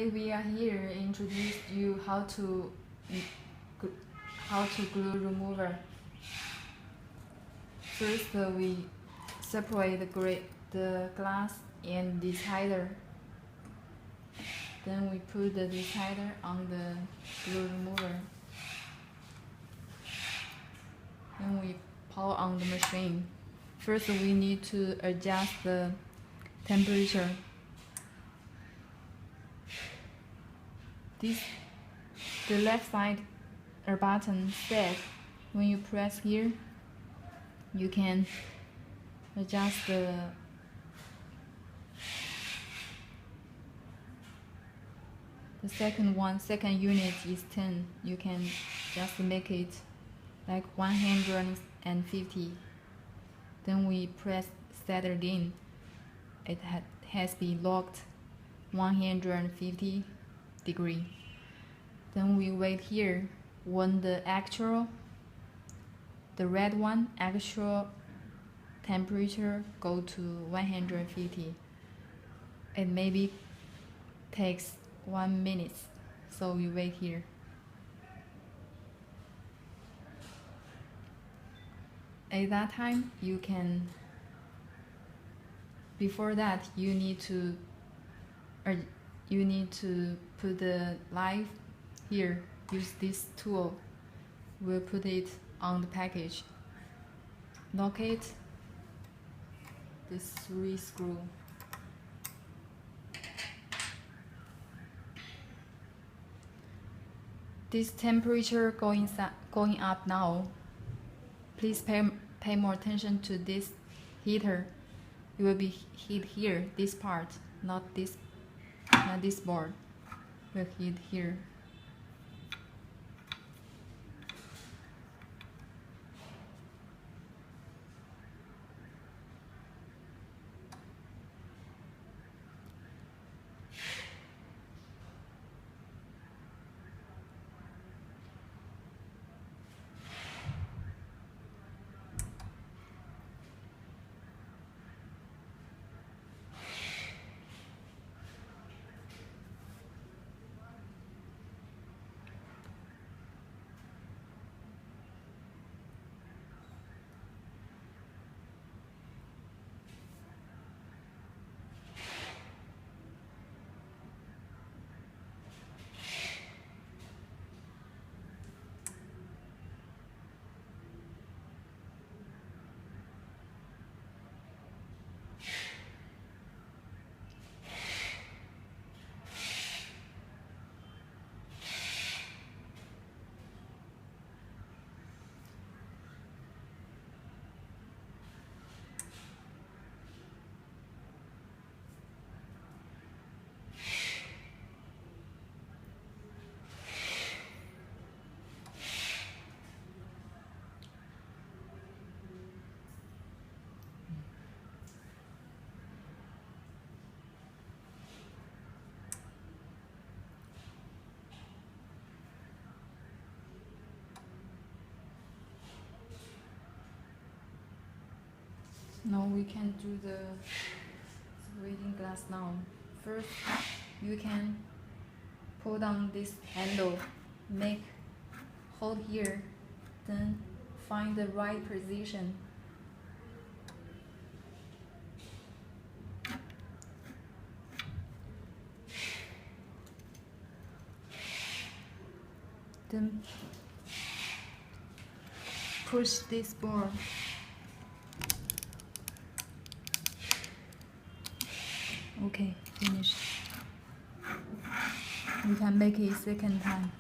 Today we are here to introduce you how to glue remover. First, we separate the glass and decider. Then we put the decider on the glue remover. Then we power on the machine. First, we need to adjust the temperature. The left side button says when you press here, you can adjust the second unit is 10. You can just make it like 150. Then we press set again. It has been locked 150 degree. Then we wait here when the red one actual temperature go to 150. It maybe takes 1 minute, so we wait here. At that time, before that, you need to put the light here. Use this tool. We'll put it on the package. Lock it. This 3 screw. This temperature going up now. Please pay more attention to this heater. It will be heat here, this part, not this board. Will heat here. Now we can do the reading glass now. First, you can pull down this handle, hold here, then find the right position. Then push this board. Okay, finished. We can make it second time.